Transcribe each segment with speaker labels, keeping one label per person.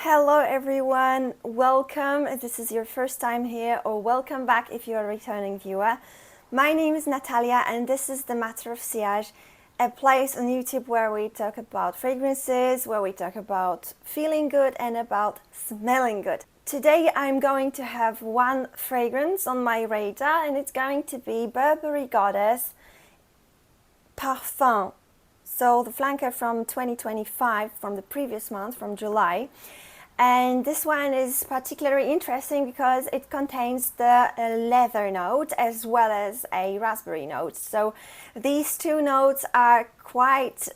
Speaker 1: Hello everyone, welcome if this is your first time here, or welcome back if you're a returning viewer. My name is Natalia and this is The Matter of Sillage, a place on YouTube where we talk about fragrances, where we talk about feeling good and about smelling good. Today I'm going to have one fragrance on my radar and it's going to be Burberry Goddess Parfum. So the flanker from 2025, from the previous month, from July. And this one is particularly interesting because it contains the leather note as well as a raspberry note. So these two notes are quite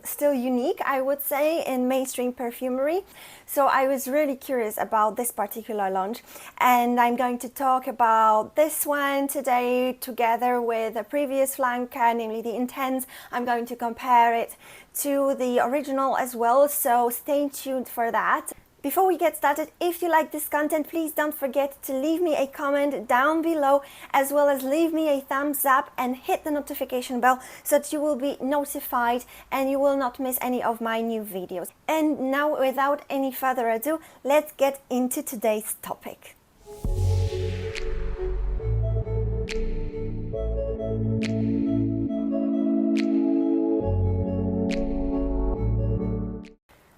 Speaker 1: still unique, I would say, in mainstream perfumery. So I was really curious about this particular launch, and I'm going to talk about this one today together with the previous flanker, namely the Intense. I'm going to compare it to the original as well, so stay tuned for that. Before we get started, if you like this content, please don't forget to leave me a comment down below, as well as leave me a thumbs up and hit the notification bell so that you will be notified and you will not miss any of my new videos. And now, without any further ado, let's get into today's topic.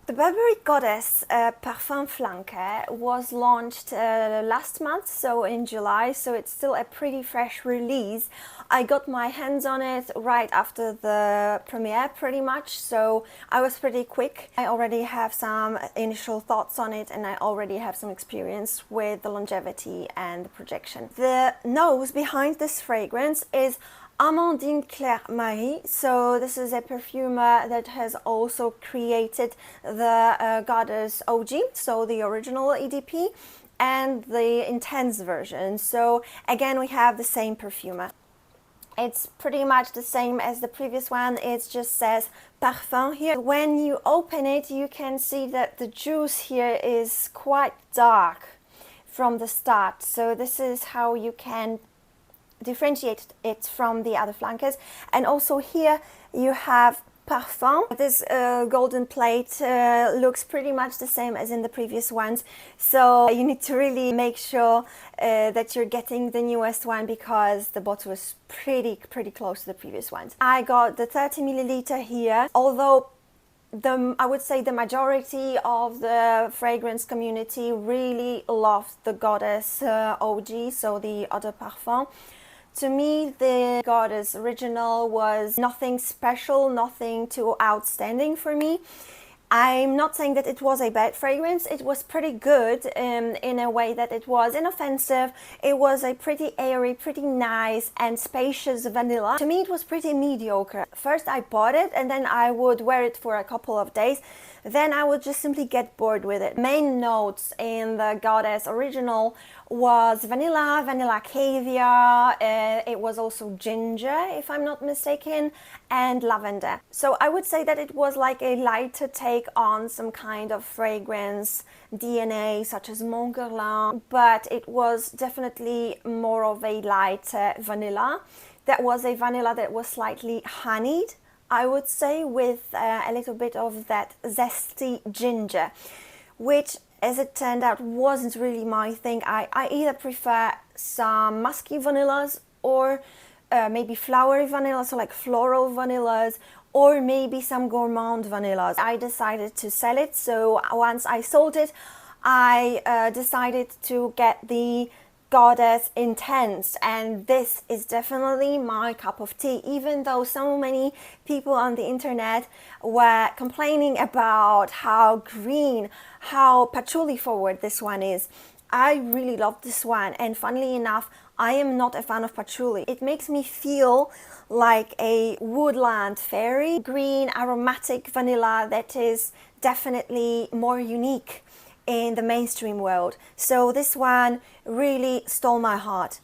Speaker 1: The Burberry Goddess Parfum flanker was launched last month, so in July, so it's still a pretty fresh release. I got my hands on it right after the premiere pretty much, so I was pretty quick. I already have some initial thoughts on it and I already have some experience with the longevity and the projection. The nose behind this fragrance is Amandine Claire Marie. So this is a perfumer that has also created the Goddess OG, so the original EDP, and the Intense version. So again, we have the same perfumer. It's pretty much the same as the previous one, it just says Parfum here. When you open it, you can see that the juice here is quite dark from the start. So this is how you can differentiate it from the other flankers. And also here you have Parfum. This golden plate looks pretty much the same as in the previous ones, so you need to really make sure that you're getting the newest one because the bottle is pretty close to the previous ones. I got the 30 milliliter here, although I would say the majority of the fragrance community really loved the Goddess OG, so the Eau de Parfum. To me, the Goddess original was nothing special, nothing too outstanding for me. I'm not saying that it was a bad fragrance. It was pretty good in a way that it was inoffensive. It was a pretty airy, pretty nice and spacious vanilla. To me, it was pretty mediocre. First, I bought it and then I would wear it for a couple of days. Then I would just simply get bored with it. Main notes in the Goddess original was vanilla caviar, it was also ginger, if I'm not mistaken, and lavender. So I would say that it was like a lighter take on some kind of fragrance DNA such as Mont Guerlain, but it was definitely more of a lighter vanilla. That was a vanilla that was slightly honeyed, I would say, with a little bit of that zesty ginger, which, as it turned out, wasn't really my thing. I either prefer some musky vanillas or maybe flowery vanillas, so like floral vanillas, or maybe some gourmand vanillas. I decided to sell it, so once I sold it, I decided to get the Goddess Intense, and this is definitely my cup of tea. Even though so many people on the internet were complaining about how green, how patchouli forward this one is, I really love this one. And funnily enough, I am not a fan of patchouli. It makes me feel like a woodland fairy. Green aromatic vanilla that is definitely more unique in the mainstream world. So this one really stole my heart.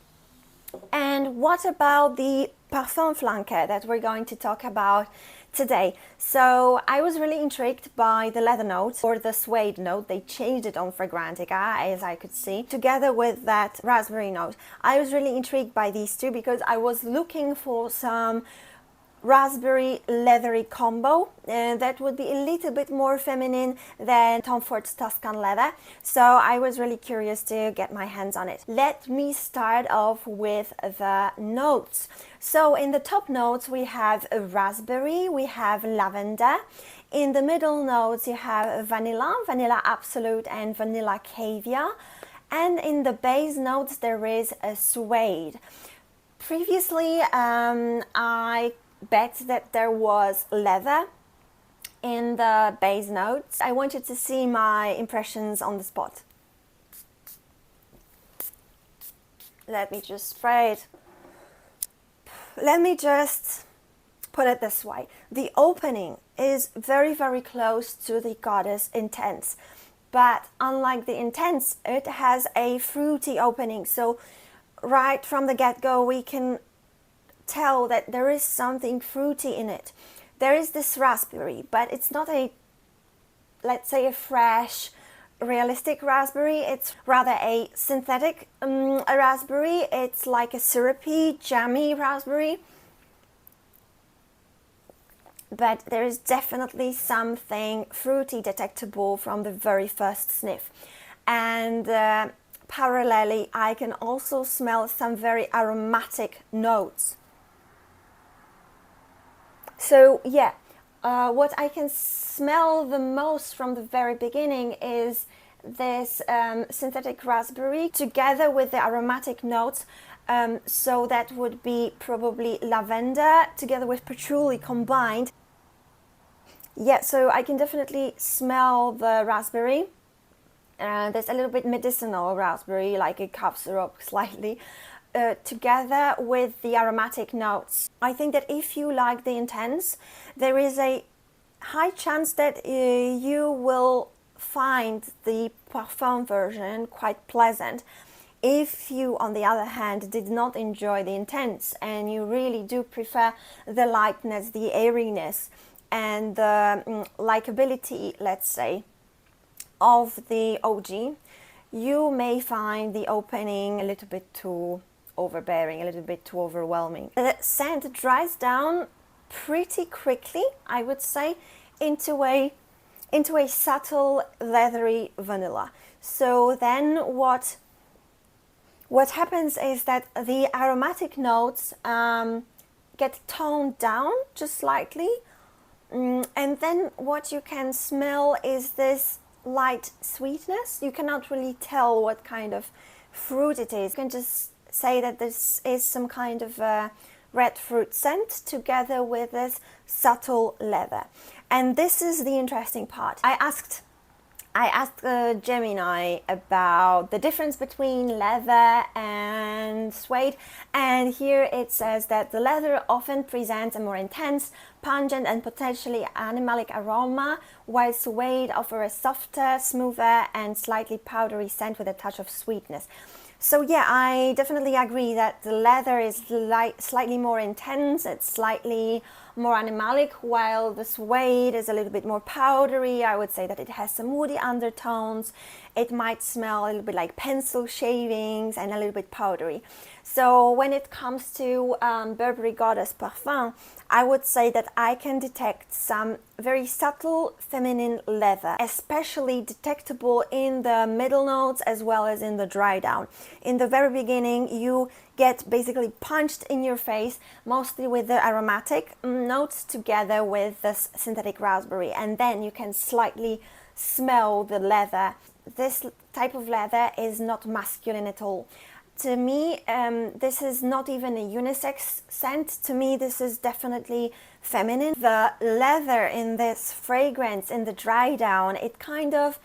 Speaker 1: And what about the Parfum flanker that we're going to talk about today? So I was really intrigued by the leather note, or the suede note. They changed it on Fragrantica, as I could see, together with that raspberry note. I was really intrigued by these two because I was looking for some raspberry leathery combo, and that would be a little bit more feminine than Tom Ford's Tuscan leather, so I was really curious to get my hands on it. Let me start off with the notes. So in the top notes we have raspberry, we have lavender. In the middle notes you have vanilla, vanilla absolute and vanilla caviar, and in the base notes there is a suede. Previously I bet that there was leather in the base notes. I wanted to see my impressions on the spot. Let me just spray it. Let me just put it this way. The opening is very, very close to the Goddess Intense, but unlike the Intense, it has a fruity opening. So right from the get-go we can tell that there is something fruity in it. There is this raspberry, but it's not a, let's say, a fresh, realistic raspberry. It's rather a synthetic raspberry. It's like a syrupy, jammy raspberry. But there is definitely something fruity detectable from the very first sniff. And parallelly, I can also smell some very aromatic notes. So yeah, what I can smell the most from the very beginning is this synthetic raspberry together with the aromatic notes. So that would be probably lavender together with patchouli combined. Yeah, so I can definitely smell the raspberry. There's a little bit medicinal raspberry, like a cough syrup slightly. Together with the aromatic notes. I think that if you like the Intense, there is a high chance that you will find the Parfum version quite pleasant. If you, on the other hand, did not enjoy the Intense and you really do prefer the lightness, the airiness, and the likability, let's say, of the OG, you may find the opening a little bit too overbearing, a little bit too overwhelming. The scent dries down pretty quickly, I would say, into a subtle leathery vanilla. So then what happens is that the aromatic notes get toned down just slightly, and then what you can smell is this light sweetness. You cannot really tell what kind of fruit it is. You can just say that this is some kind of red fruit scent together with this subtle leather. And this is the interesting part. I asked Gemini about the difference between leather and suede, and here it says that the leather often presents a more intense, pungent and potentially animalic aroma, while suede offers a softer, smoother and slightly powdery scent with a touch of sweetness. So yeah, I definitely agree that the leather is slightly more intense, it's slightly more animalic, while the suede is a little bit more powdery. I would say that it has some woody undertones. It might smell a little bit like pencil shavings and a little bit powdery. So when it comes to Burberry Goddess Parfum, I would say that I can detect some very subtle feminine leather, especially detectable in the middle notes as well as in the dry down. In the very beginning, you get basically punched in your face, mostly with the aromatic notes together with the synthetic raspberry, and then you can slightly smell the leather. This type of leather is not masculine at all. To me, this is not even a unisex scent. To me, this is definitely feminine. The leather in this fragrance, in the dry down, it kind of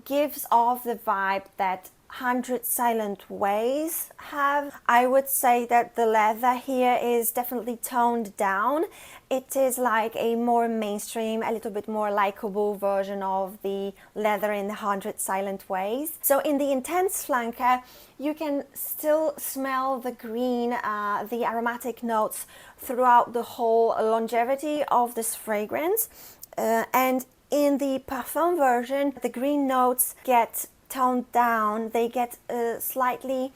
Speaker 1: gives off the vibe that 100 Silent Ways have. I would say that the leather here is definitely toned down. It is like a more mainstream, a little bit more likable version of the leather in the 100 Silent Ways. So in the Intense flanker, you can still smell the green, the aromatic notes throughout the whole longevity of this fragrance. And in the Parfum version, the green notes get toned down, they get slightly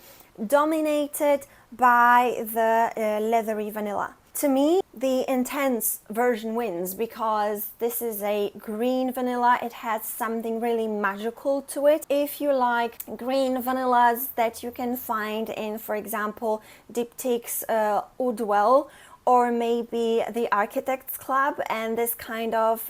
Speaker 1: dominated by the leathery vanilla. To me, the intense version wins because this is a green vanilla. It has something really magical to it. If you like green vanillas that you can find in, for example, Diptyque's Eau de Duelle, or maybe the Architects Club, and this kind of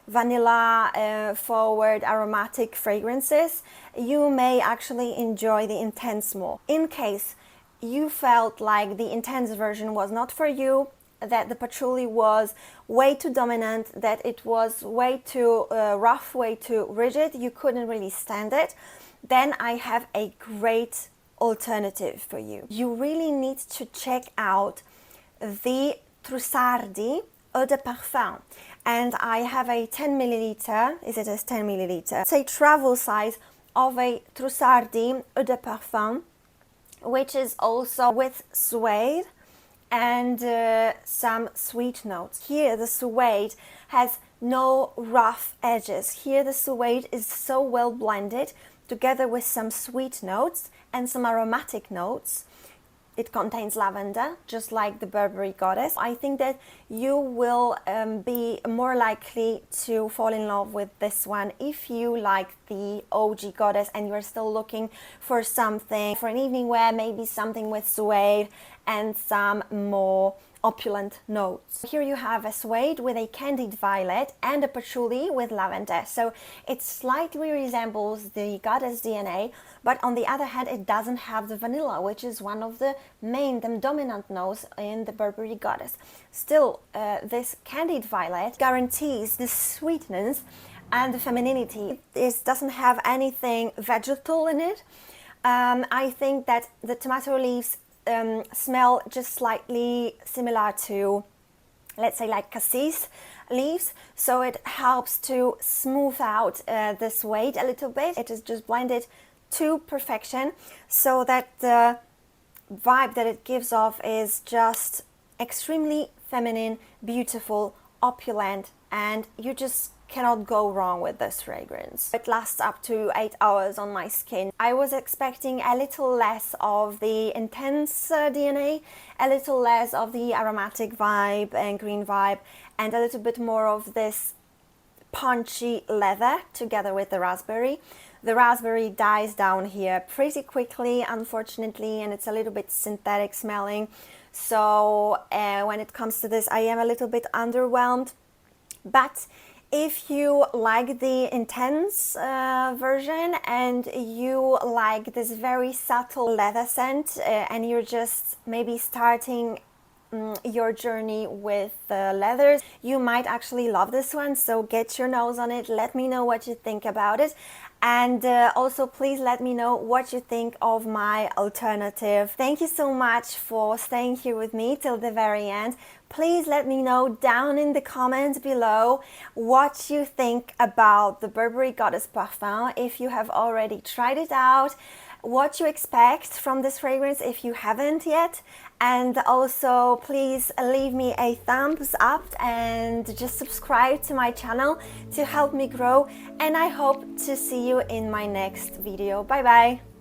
Speaker 1: vanilla forward aromatic fragrances, you may actually enjoy the intense more. In case you felt like the intense version was not for you, that the patchouli was way too dominant, that it was way too rough, way too rigid, you couldn't really stand it, then I have a great alternative for you. You really need to check out the Trussardi Eau de Parfum, and I have a 10 milliliter, it is 10 milliliter, it's a travel size of a Trussardi Eau de Parfum, which is also with suede and some sweet notes. Here the suede has no rough edges. Here the suede is so well blended together with some sweet notes and some aromatic notes. It contains lavender, just like the Burberry Goddess. I think that you will be more likely to fall in love with this one if you like the OG Goddess and you're still looking for something for an evening wear, maybe something with suede and some more opulent notes. Here you have a suede with a candied violet and a patchouli with lavender. So it slightly resembles the Goddess DNA, but on the other hand it doesn't have the vanilla, which is one of the main, the dominant notes in the Burberry Goddess. Still, this candied violet guarantees the sweetness and the femininity. It doesn't have anything vegetal in it. I think that the tomato leaves smell just slightly similar to, let's say, like cassis leaves, so it helps to smooth out the suede a little bit. It is just blended to perfection, so that the vibe that it gives off is just extremely feminine, beautiful, opulent, and you just cannot go wrong with this fragrance. It lasts up to 8 hours on my skin. I was expecting a little less of the intense DNA, a little less of the aromatic vibe and green vibe, and a little bit more of this punchy leather together with the raspberry. The raspberry dies down here pretty quickly, unfortunately, and it's a little bit synthetic smelling. So when it comes to this, I am a little bit underwhelmed. But if you like the intense version and you like this very subtle leather scent and you're just maybe starting your journey with leathers, you might actually love this one. So get your nose on it, let me know what you think about it, and also please let me know what you think of my alternative. Thank you so much for staying here with me till the very end. Please let me know down in the comments below what you think about the Burberry Goddess Parfum, if you have already tried it out, what you expect from this fragrance if you haven't yet, and also please leave me a thumbs up and just subscribe to my channel to help me grow, and I hope to see you in my next video. Bye bye!